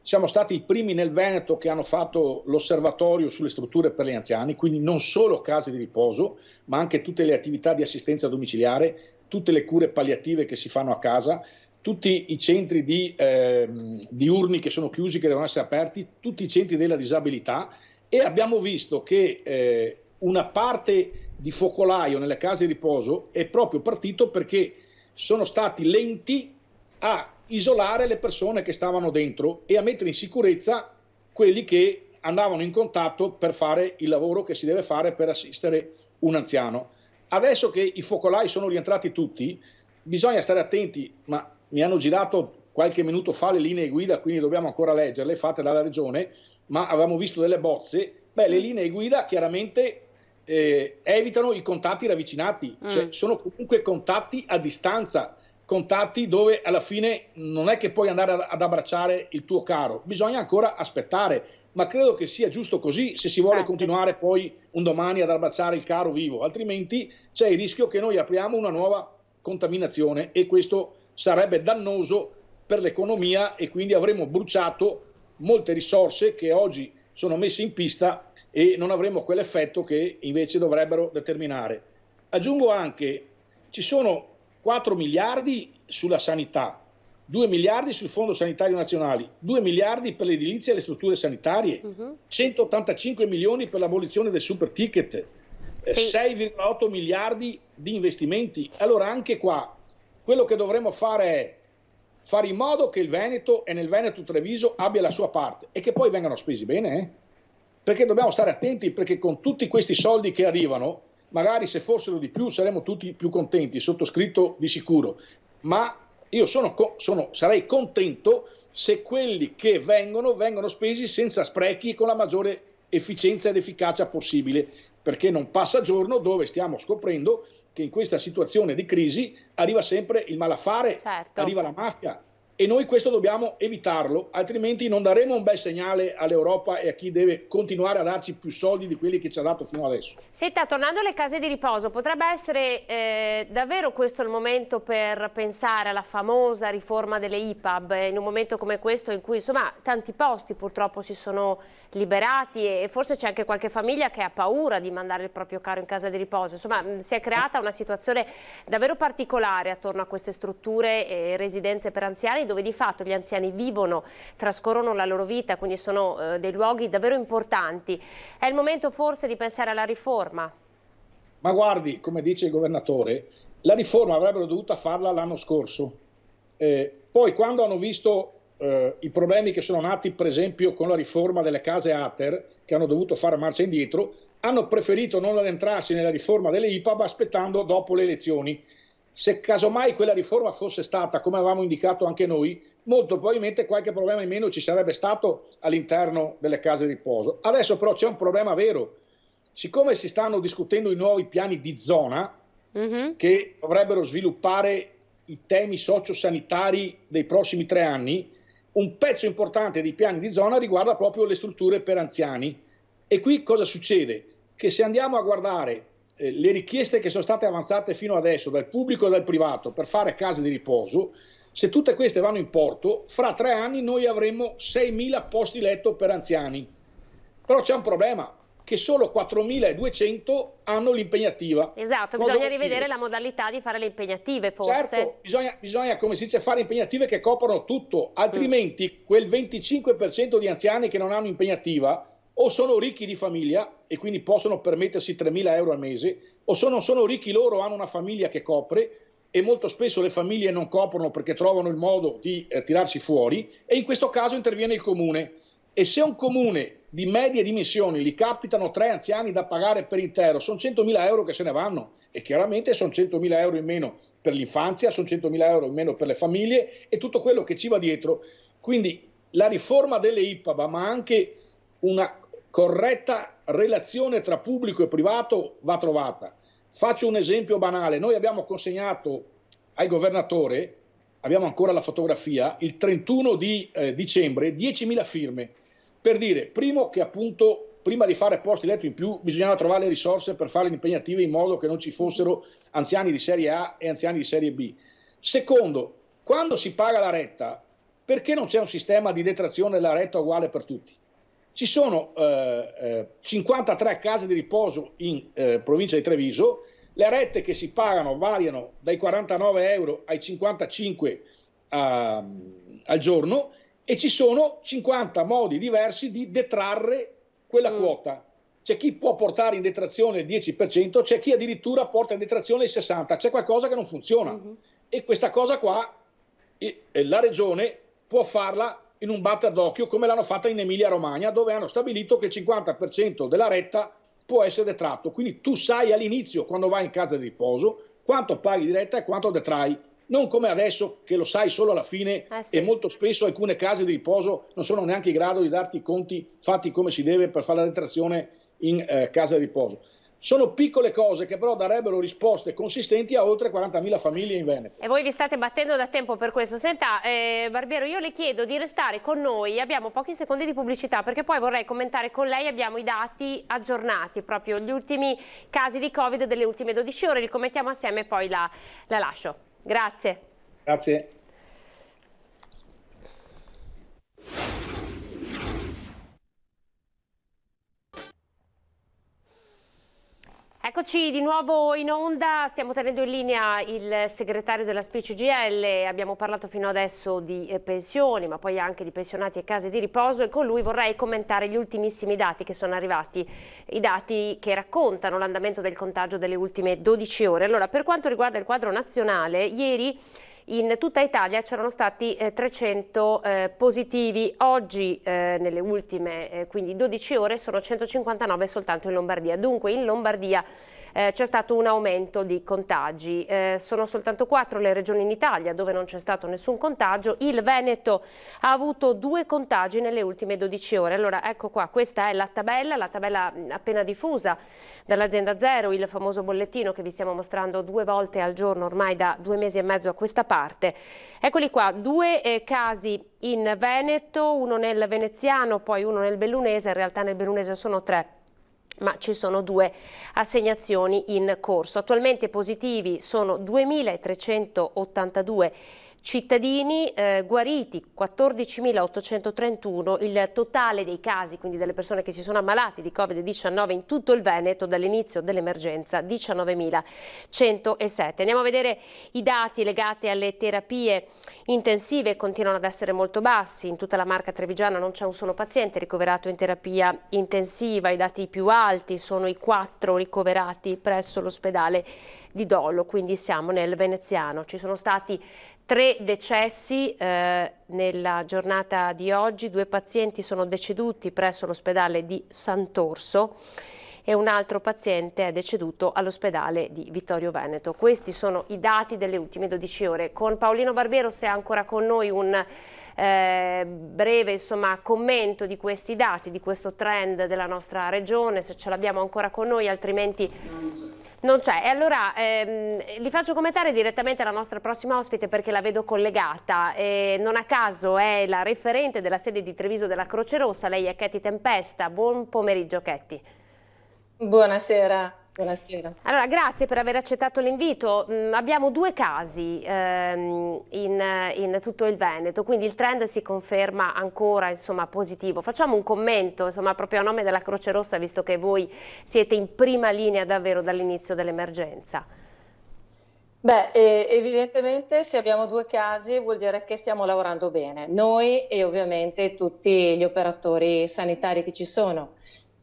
Siamo stati i primi nel Veneto che hanno fatto l'osservatorio sulle strutture per gli anziani, quindi non solo case di riposo, ma anche tutte le attività di assistenza domiciliare, tutte le cure palliative che si fanno a casa, tutti i centri diurni che sono chiusi, che devono essere aperti, tutti i centri della disabilità, e abbiamo visto che una parte di focolaio nelle case di riposo è proprio partito perché sono stati lenti a isolare le persone che stavano dentro e a mettere in sicurezza quelli che andavano in contatto per fare il lavoro che si deve fare per assistere un anziano. Adesso che i focolai sono rientrati tutti, bisogna stare attenti, ma mi hanno girato qualche minuto fa le linee guida, quindi dobbiamo ancora leggerle, fatte dalla Regione, ma avevamo visto delle bozze. Le linee guida chiaramente evitano i contatti ravvicinati, cioè sono comunque contatti a distanza, contatti dove alla fine non è che puoi andare ad abbracciare il tuo caro, bisogna ancora aspettare, ma credo che sia giusto così se si vuole continuare poi un domani ad abbracciare il caro vivo, altrimenti c'è il rischio che noi apriamo una nuova contaminazione e questo sarebbe dannoso per l'economia e quindi avremo bruciato molte risorse che oggi sono messe in pista e non avremo quell'effetto che invece dovrebbero determinare. Aggiungo anche, ci sono 4 miliardi sulla sanità, 2 miliardi sul Fondo Sanitario Nazionale, 2 miliardi per l'edilizia e le strutture sanitarie, 185 milioni per l'abolizione del super ticket, 6,8 miliardi di investimenti. Allora anche qua quello che dovremmo fare è fare in modo che il Veneto e nel Veneto Treviso abbia la sua parte e che poi vengano spesi bene, perché dobbiamo stare attenti, perché con tutti questi soldi che arrivano, magari se fossero di più saremmo tutti più contenti, sottoscritto di sicuro, ma io sarei contento se quelli che vengono spesi senza sprechi, con la maggiore efficienza ed efficacia possibile, perché non passa giorno dove stiamo scoprendo che in questa situazione di crisi arriva sempre il malaffare, arriva la mafia, e noi questo dobbiamo evitarlo, altrimenti non daremo un bel segnale all'Europa e a chi deve continuare a darci più soldi di quelli che ci ha dato fino adesso. Senta, tornando alle case di riposo, potrebbe essere davvero questo il momento per pensare alla famosa riforma delle IPAB, in un momento come questo in cui insomma tanti posti purtroppo si sono liberati e forse c'è anche qualche famiglia che ha paura di mandare il proprio caro in casa di riposo. Insomma, si è creata una situazione davvero particolare attorno a queste strutture e residenze per anziani, dove di fatto gli anziani vivono, trascorrono la loro vita, quindi sono dei luoghi davvero importanti. È il momento forse di pensare alla riforma? Ma guardi, come dice il governatore, la riforma avrebbero dovuto farla l'anno scorso. Poi quando hanno visto i problemi che sono nati per esempio con la riforma delle case ATER, che hanno dovuto fare marcia indietro, hanno preferito non addentrarsi nella riforma delle IPAB aspettando dopo le elezioni. Se casomai quella riforma fosse stata come avevamo indicato anche noi, molto probabilmente qualche problema in meno ci sarebbe stato all'interno delle case di riposo. Adesso però c'è un problema vero, siccome si stanno discutendo i nuovi piani di zona che dovrebbero sviluppare i temi sociosanitari dei prossimi 3 anni, un pezzo importante dei piani di zona riguarda proprio le strutture per anziani. E qui cosa succede? Che se andiamo a guardare le richieste che sono state avanzate fino adesso dal pubblico e dal privato per fare case di riposo, se tutte queste vanno in porto, fra 3 anni noi avremo 6.000 posti letto per anziani. Però c'è un problema, che solo 4.200 hanno l'impegnativa. Esatto, bisogna rivedere la modalità di fare le impegnative forse. Certo, bisogna come si dice, fare impegnative che coprono tutto, altrimenti quel 25% di anziani che non hanno impegnativa o sono ricchi di famiglia e quindi possono permettersi 3.000 euro al mese, o sono ricchi loro, hanno una famiglia che copre, e molto spesso le famiglie non coprono perché trovano il modo di tirarsi fuori, e in questo caso interviene il comune. E se un comune di medie dimensioni gli capitano 3 anziani da pagare per intero, sono 100.000 euro che se ne vanno, e chiaramente sono 100.000 euro in meno per l'infanzia, sono 100.000 euro in meno per le famiglie e tutto quello che ci va dietro. Quindi la riforma delle IPAB, ma anche una corretta relazione tra pubblico e privato va trovata. Faccio un esempio banale: noi abbiamo consegnato al governatore, abbiamo ancora la fotografia, il 31 di dicembre 10.000 firme per dire, primo, che appunto prima di fare posti letto in più bisognava trovare le risorse per fare le impegnative in modo che non ci fossero anziani di serie A e anziani di serie B. Secondo, quando si paga la retta, perché non c'è un sistema di detrazione della retta uguale per tutti? Ci sono 53 case di riposo in provincia di Treviso, le rette che si pagano variano dai 49 euro ai 55 al giorno, e ci sono 50 modi diversi di detrarre quella quota. C'è chi può portare in detrazione il 10%, c'è chi addirittura porta in detrazione il 60%, c'è qualcosa che non funziona. E questa cosa qua la regione può farla in un batter d'occhio, come l'hanno fatta in Emilia Romagna, dove hanno stabilito che il 50% della retta può essere detratto. Quindi tu sai all'inizio, quando vai in casa di riposo, quanto paghi di retta e quanto detrai. Non come adesso che lo sai solo alla fine, sì. E molto spesso alcune case di riposo non sono neanche in grado di darti i conti fatti come si deve per fare la detrazione in casa di riposo. Sono piccole cose che però darebbero risposte consistenti a oltre 40.000 famiglie in Veneto. E voi vi state battendo da tempo per questo. Senta, Barbiero, io le chiedo di restare con noi, abbiamo pochi secondi di pubblicità perché poi vorrei commentare con lei, abbiamo i dati aggiornati, proprio gli ultimi casi di Covid delle ultime 12 ore, li commentiamo assieme e poi la lascio. Grazie. Grazie. Eccoci di nuovo in onda, stiamo tenendo in linea il segretario della SPI CGIL, abbiamo parlato fino adesso di pensioni ma poi anche di pensionati e case di riposo, e con lui vorrei commentare gli ultimissimi dati che sono arrivati, i dati che raccontano l'andamento del contagio delle ultime 12 ore. Allora, per quanto riguarda il quadro nazionale, ieri in tutta Italia c'erano stati 300 positivi, oggi nelle ultime quindi 12 ore sono 159 soltanto in Lombardia. Dunque in Lombardia c'è stato un aumento di contagi. Sono soltanto 4 le regioni in Italia dove non c'è stato nessun contagio. Il Veneto ha avuto 2 contagi nelle ultime 12 ore. Allora ecco qua, questa è la tabella appena diffusa dall'azienda Zero, il famoso bollettino che vi stiamo mostrando 2 volte al giorno ormai da 2 mesi e mezzo a questa parte. Eccoli qua, 2 casi in Veneto, uno nel veneziano, poi uno nel bellunese, in realtà nel bellunese sono 3. Ma ci sono 2 assegnazioni in corso. Attualmente positivi sono 2.382 cittadini, guariti 14.831, il totale dei casi, quindi delle persone che si sono ammalati di Covid-19 in tutto il Veneto dall'inizio dell'emergenza, 19.107. Andiamo a vedere i dati legati alle terapie intensive, continuano ad essere molto bassi, in tutta la Marca Trevigiana non c'è un solo paziente ricoverato in terapia intensiva, i dati più alti sono i 4 ricoverati presso l'ospedale di Dolo, quindi siamo nel veneziano. Ci sono stati 3 decessi nella giornata di oggi, 2 pazienti sono deceduti presso l'ospedale di Sant'Orso e un altro paziente è deceduto all'ospedale di Vittorio Veneto. Questi sono i dati delle ultime 12 ore. Con Paolino Barbero, se è ancora con noi, un breve commento di questi dati, di questo trend della nostra regione, se ce l'abbiamo ancora con noi, altrimenti non c'è. E allora li faccio commentare direttamente alla nostra prossima ospite perché la vedo collegata. Non a caso è la referente della sede di Treviso della Croce Rossa, lei è Ketty Tempesta. Buon pomeriggio Ketty. Buonasera. Buonasera. Allora, grazie per aver accettato l'invito. Abbiamo 2 casi in tutto il Veneto, quindi il trend si conferma ancora positivo. Facciamo un commento proprio a nome della Croce Rossa, visto che voi siete in prima linea davvero dall'inizio dell'emergenza. Beh, evidentemente se abbiamo 2 casi vuol dire che stiamo lavorando bene, noi e ovviamente tutti gli operatori sanitari che ci sono.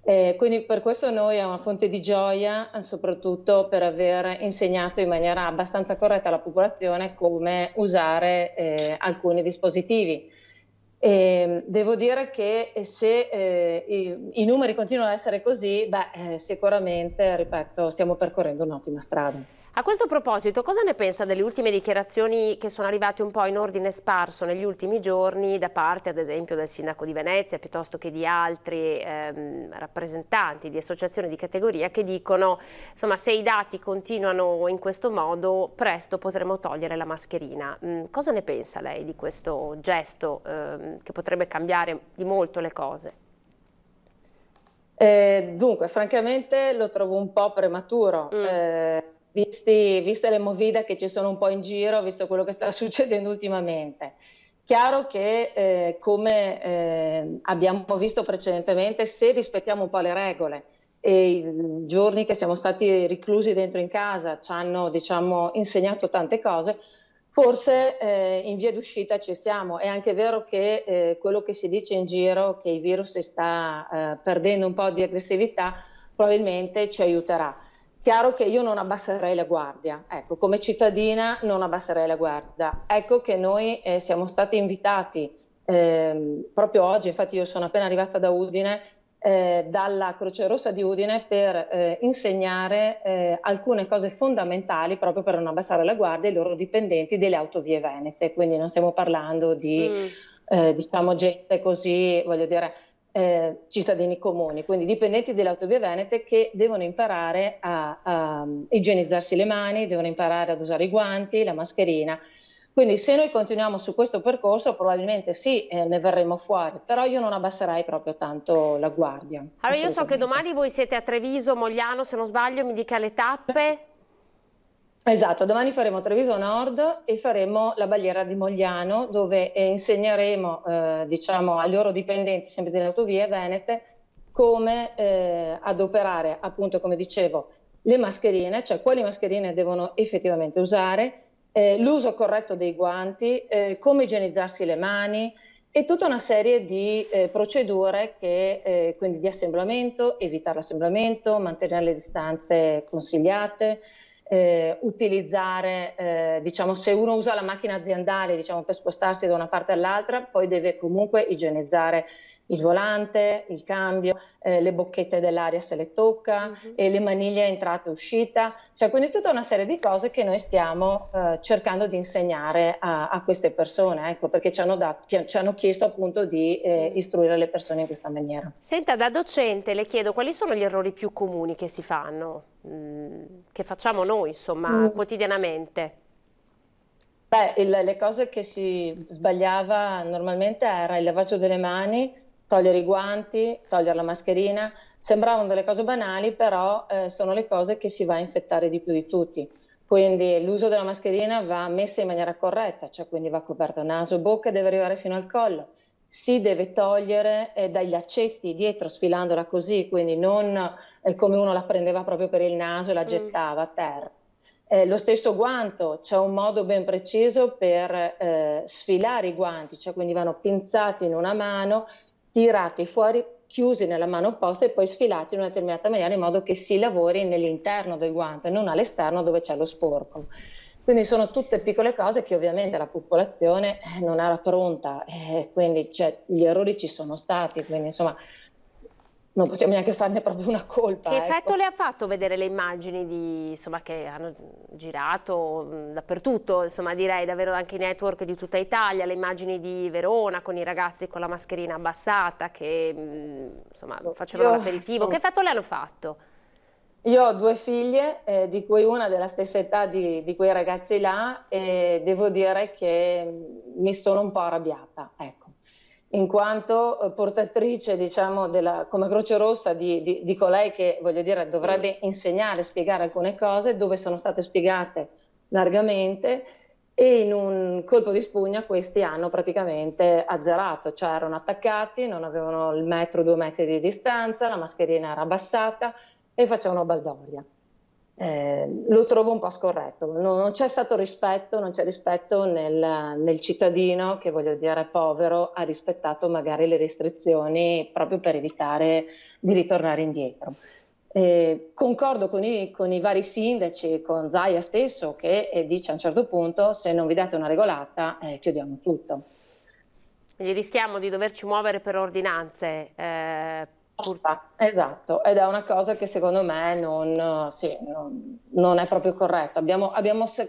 Quindi per questo noi è una fonte di gioia, soprattutto per aver insegnato in maniera abbastanza corretta alla popolazione come usare alcuni dispositivi. Devo dire che se i numeri continuano ad essere così, sicuramente, ripeto, stiamo percorrendo un'ottima strada. A questo proposito, cosa ne pensa delle ultime dichiarazioni che sono arrivate un po' in ordine sparso negli ultimi giorni da parte, ad esempio, del sindaco di Venezia, piuttosto che di altri rappresentanti di associazioni di categoria che dicono, se i dati continuano in questo modo, presto potremo togliere la mascherina. Cosa ne pensa lei di questo gesto che potrebbe cambiare di molto le cose? Dunque, francamente lo trovo un po' prematuro. Viste le movida che ci sono un po' in giro, visto quello che sta succedendo ultimamente. Chiaro che come abbiamo visto precedentemente, se rispettiamo un po' le regole e i giorni che siamo stati reclusi dentro in casa ci hanno insegnato tante cose, forse in via d'uscita ci siamo. È anche vero che quello che si dice in giro, che il virus sta perdendo un po' di aggressività, probabilmente ci aiuterà. Chiaro che io non abbasserei la guardia, ecco, come cittadina non abbasserei la guardia. Ecco che noi siamo stati invitati proprio oggi, infatti io sono appena arrivata da Udine, dalla Croce Rossa di Udine per insegnare alcune cose fondamentali proprio per non abbassare la guardia ai loro dipendenti delle autovie venete, quindi non stiamo parlando di gente così, voglio dire, cittadini comuni, quindi dipendenti delle autovie venete che devono imparare a igienizzarsi le mani, devono imparare ad usare i guanti, la mascherina. Quindi se noi continuiamo su questo percorso probabilmente sì, ne verremo fuori, però io non abbasserei proprio tanto la guardia. Allora io so che domani voi siete a Treviso, Mogliano, se non sbaglio, mi dica le tappe. Esatto, domani faremo Treviso Nord e faremo la Bagliera di Mogliano, dove insegneremo ai loro dipendenti sempre delle autovie venete come adoperare, appunto come dicevo, le mascherine, cioè quali mascherine devono effettivamente usare, l'uso corretto dei guanti, come igienizzarsi le mani e tutta una serie di procedure quindi di assemblamento, evitare l'assemblamento, mantenere le distanze consigliate, utilizzare, se uno usa la macchina aziendale per spostarsi da una parte all'altra, poi deve comunque igienizzare il volante, il cambio, le bocchette dell'aria se le tocca, e le maniglie entrata e uscita, cioè quindi tutta una serie di cose che noi stiamo cercando di insegnare a queste persone, ecco, perché ci hanno chiesto appunto di istruire le persone in questa maniera. Senta, da docente le chiedo quali sono gli errori più comuni che si fanno, che facciamo noi, insomma, quotidianamente. Beh, le cose che si sbagliava normalmente era il lavaggio delle mani, togliere i guanti, togliere la mascherina. Sembravano delle cose banali, però sono le cose che si va a infettare di più di tutti. Quindi l'uso della mascherina va messa in maniera corretta, cioè quindi va coperto naso, bocca e deve arrivare fino al collo. Si deve togliere dagli accetti dietro sfilandola così, quindi non come uno la prendeva proprio per il naso e la gettava a terra. Lo stesso guanto, c'è un modo ben preciso per sfilare i guanti, cioè quindi vanno pinzati in una mano, tirati fuori, chiusi nella mano opposta e poi sfilati in una determinata maniera in modo che si lavori nell'interno del guanto e non all'esterno dove c'è lo sporco. Quindi sono tutte piccole cose che ovviamente la popolazione non era pronta, quindi gli errori ci sono stati, quindi insomma non possiamo neanche farne proprio una colpa. Che effetto ecco. le ha fatto vedere le immagini insomma, che hanno girato dappertutto, insomma, direi davvero anche i network di tutta Italia, le immagini di Verona con i ragazzi con la mascherina abbassata che insomma, facevano l'aperitivo, che effetto le hanno fatto? Io ho 2 figlie, di cui una della stessa età di quei ragazzi là, e devo dire che mi sono un po' arrabbiata, ecco, in quanto portatrice, diciamo, come Croce Rossa di colei che, voglio dire, dovrebbe insegnare, spiegare alcune cose, dove sono state spiegate largamente, e in un colpo di spugna questi hanno praticamente azzerato, cioè erano attaccati, non avevano il metro, 2 metri di distanza, la mascherina era abbassata, e facevano baldoria. Lo trovo un po' scorretto, non c'è stato rispetto, non c'è rispetto nel cittadino che, voglio dire, povero, ha rispettato magari le restrizioni proprio per evitare di ritornare indietro. Concordo con i vari sindaci, con Zaia stesso, che dice a un certo punto: se non vi date una regolata chiudiamo tutto. Quindi rischiamo di doverci muovere per ordinanze. Esatto, ed è una cosa che secondo me non è proprio corretto.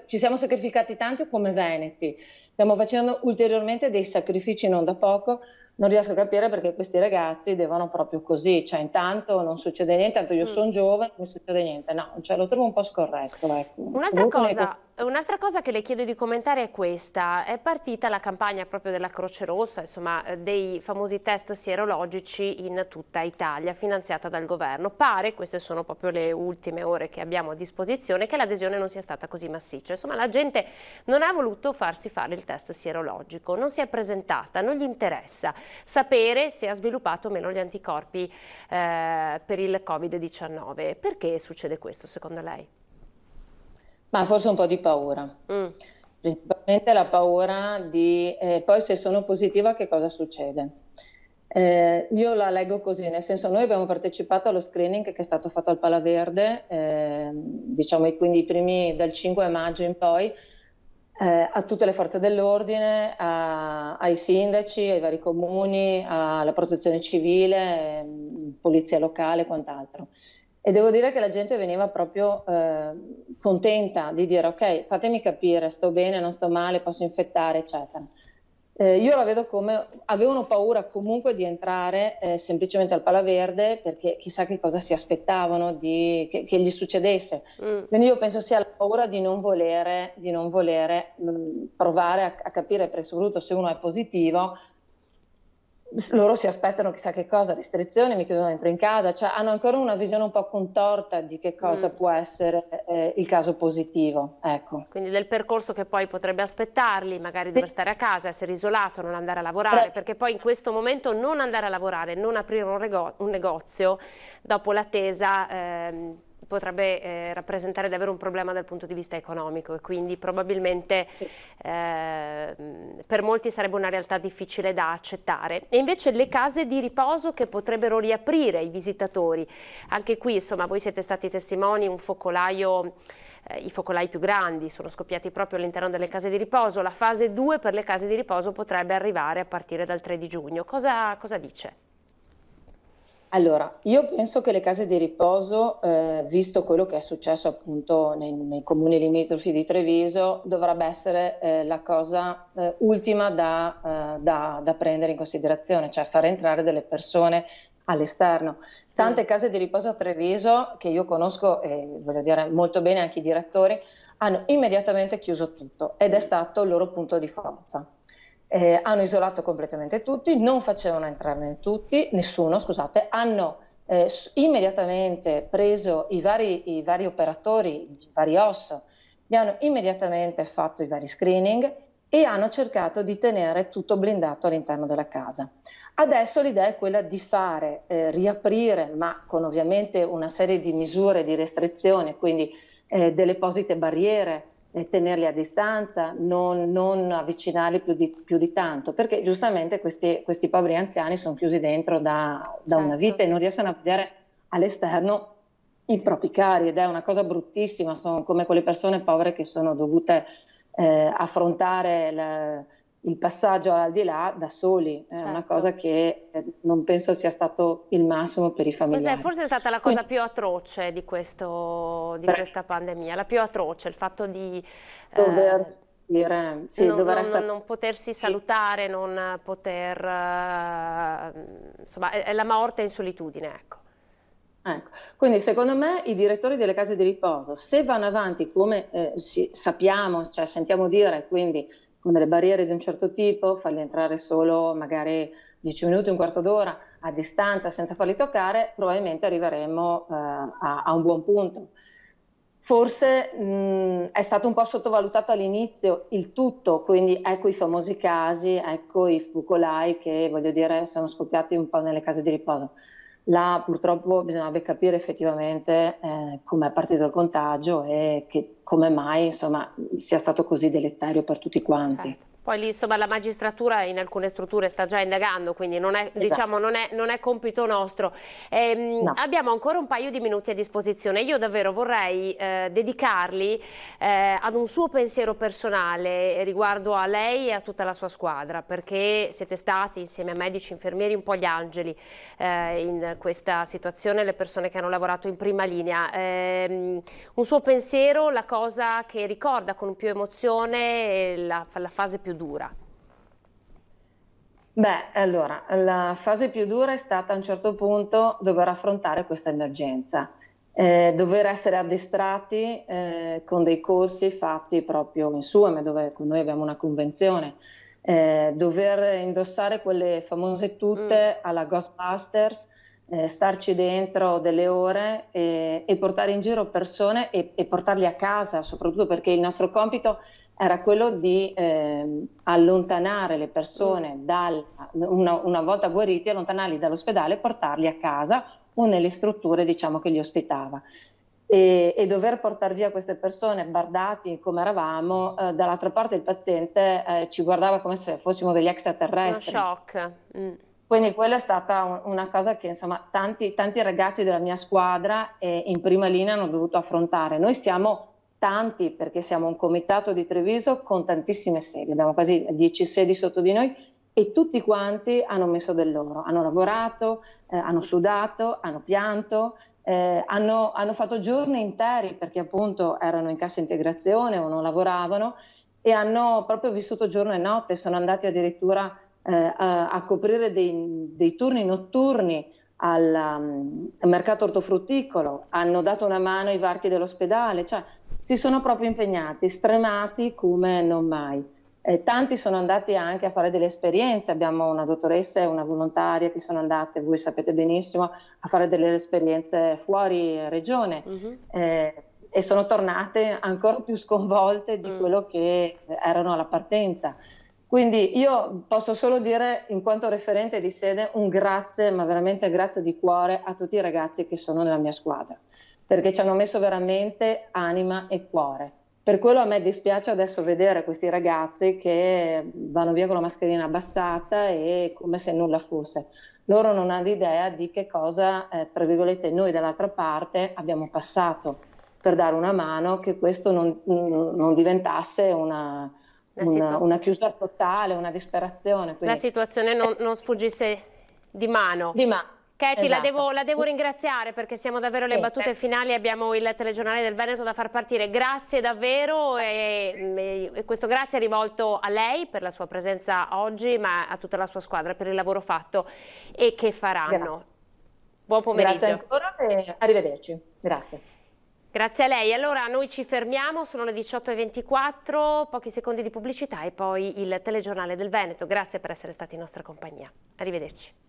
Ci siamo sacrificati tanto come veneti, stiamo facendo ulteriormente dei sacrifici non da poco. Non riesco a capire perché questi ragazzi devono proprio così, cioè intanto non succede niente, tanto io sono giovane, non succede niente, no, cioè lo trovo un po' scorretto. Ecco. Un'altra cosa che le chiedo di commentare è questa: è partita la campagna proprio della Croce Rossa, insomma dei famosi test sierologici in tutta Italia, finanziata dal governo. Pare, queste sono proprio le ultime ore che abbiamo a disposizione, che l'adesione non sia stata così massiccia, insomma la gente non ha voluto farsi fare il test sierologico, non si è presentata, non gli interessa sapere se ha sviluppato o meno gli anticorpi per il Covid-19. Perché succede questo secondo lei? Ma forse un po' di paura, principalmente la paura di poi se sono positiva che cosa succede. Io la leggo così, nel senso, noi abbiamo partecipato allo screening che è stato fatto al Palaverde, diciamo quindi i primi dal 5 maggio in poi, a tutte le forze dell'ordine, ai sindaci, ai vari comuni, alla protezione civile, polizia locale e quant'altro. E devo dire che la gente veniva proprio contenta di dire: ok, fatemi capire, sto bene, non sto male, posso infettare, eccetera. Io la vedo come avevano paura comunque di entrare semplicemente al Palaverde, perché chissà che cosa si aspettavano che gli succedesse. Quindi io penso sia la paura di non volere provare a capire per assoluto se uno è positivo. Loro si aspettano chissà che cosa, restrizioni, mi chiudono dentro in casa, cioè hanno ancora una visione un po' contorta di che cosa può essere il caso positivo. Ecco. Quindi del percorso che poi potrebbe aspettarli, magari dover stare a casa, essere isolato, non andare a lavorare, perché poi in questo momento non andare a lavorare, non aprire un negozio dopo l'attesa potrebbe rappresentare davvero un problema dal punto di vista economico, e quindi probabilmente per molti sarebbe una realtà difficile da accettare. E invece le case di riposo che potrebbero riaprire ai visitatori, anche qui insomma voi siete stati testimoni, un focolaio, i focolai più grandi sono scoppiati proprio all'interno delle case di riposo. La fase 2 per le case di riposo potrebbe arrivare a partire dal 3 di giugno. Cosa dice? Allora, io penso che le case di riposo, visto quello che è successo appunto nei comuni limitrofi di Treviso, dovrebbe essere la cosa ultima da prendere in considerazione, cioè far entrare delle persone all'esterno. Tante case di riposo a Treviso, che io conosco e voglio dire molto bene anche i direttori, hanno immediatamente chiuso tutto ed è stato il loro punto di forza. Hanno isolato completamente tutti, non facevano entrare nessuno, scusate, hanno immediatamente preso i vari operatori, i vari OS, gli hanno immediatamente fatto i vari screening e hanno cercato di tenere tutto blindato all'interno della casa. Adesso l'idea è quella di fare riaprire, ma con ovviamente una serie di misure di restrizione, quindi delle apposite barriere, tenerli a distanza, non avvicinarli più di tanto, perché giustamente questi poveri anziani sono chiusi dentro da una vita e non riescono a vedere all'esterno i propri cari ed è una cosa bruttissima, sono come quelle persone povere che sono dovute affrontare il passaggio al di là da soli, è una cosa che non penso sia stato il massimo per i familiari. Forse è stata la cosa più atroce di questa pandemia, la più atroce, il fatto di non potersi salutare, non poter, insomma, è la morte in solitudine, ecco. Ecco, quindi secondo me i direttori delle case di riposo, se vanno avanti come sappiamo, cioè sentiamo dire, quindi con delle barriere di un certo tipo, farli entrare solo magari 10 minuti, un quarto d'ora a distanza senza farli toccare, probabilmente arriveremo a un buon punto. Forse è stato un po' sottovalutato all'inizio il tutto, quindi ecco i famosi casi, ecco i focolai che voglio dire sono scoppiati un po' nelle case di riposo. Là purtroppo bisognerebbe capire effettivamente come è partito il contagio e come mai insomma, sia stato così deleterio per tutti quanti. Certo. Poi lì insomma la magistratura in alcune strutture sta già indagando, quindi non è, diciamo, non è compito nostro. No. Abbiamo ancora un paio di minuti a disposizione. Io davvero vorrei dedicarli ad un suo pensiero personale riguardo a lei e a tutta la sua squadra, perché siete stati insieme a medici, infermieri, un po' gli angeli in questa situazione, le persone che hanno lavorato in prima linea. Un suo pensiero, la cosa che ricorda con più emozione la fase più dura? Beh, allora, la fase più dura è stata a un certo punto dover affrontare questa emergenza, dover essere addestrati con dei corsi fatti proprio in SUEM, dove con noi abbiamo una convenzione, dover indossare quelle famose tute alla Ghostbusters, starci dentro delle ore e portare in giro persone e portarli a casa, soprattutto perché il nostro compito era quello di allontanare le persone una volta guariti, allontanarli dall'ospedale e portarli a casa o nelle strutture diciamo che li ospitava e dover portare via queste persone bardati come eravamo, dall'altra parte il paziente ci guardava come se fossimo degli extraterrestri. Uno shock. Quindi quella è stata una cosa che insomma tanti ragazzi della mia squadra in prima linea hanno dovuto affrontare. Noi siamo tanti perché siamo un comitato di Treviso con tantissime sedi, abbiamo quasi 10 sedi sotto di noi e tutti quanti hanno messo del loro, hanno lavorato, hanno sudato, hanno pianto, hanno fatto giorni interi perché appunto erano in cassa integrazione o non lavoravano e hanno proprio vissuto giorno e notte, sono andati addirittura a coprire dei turni notturni al mercato ortofrutticolo, hanno dato una mano ai varchi dell'ospedale, cioè si sono proprio impegnati, stremati come non mai. Tanti sono andati anche a fare delle esperienze, abbiamo una dottoressa e una volontaria che sono andate, voi sapete benissimo, a fare delle esperienze fuori regione e sono tornate ancora più sconvolte di quello che erano alla partenza. Quindi io posso solo dire, in quanto referente di sede, un grazie, ma veramente grazie di cuore a tutti i ragazzi che sono nella mia squadra, perché ci hanno messo veramente anima e cuore. Per quello a me dispiace adesso vedere questi ragazzi che vanno via con la mascherina abbassata e come se nulla fosse. Loro non hanno idea di che cosa, tra virgolette, noi dall'altra parte abbiamo passato per dare una mano, che questo non diventasse una chiusura totale, una disperazione. Quindi la situazione non sfuggisse di mano. Katie, Esatto. la devo ringraziare perché siamo davvero alle battute finali, abbiamo il telegiornale del Veneto da far partire. Grazie davvero e questo grazie è rivolto a lei per la sua presenza oggi, ma a tutta la sua squadra per il lavoro fatto e che faranno. Grazie. Buon pomeriggio. Grazie ancora e arrivederci. Grazie. Grazie a lei. Allora noi ci fermiamo, sono le 18:24, pochi secondi di pubblicità e poi il telegiornale del Veneto. Grazie per essere stati in nostra compagnia. Arrivederci.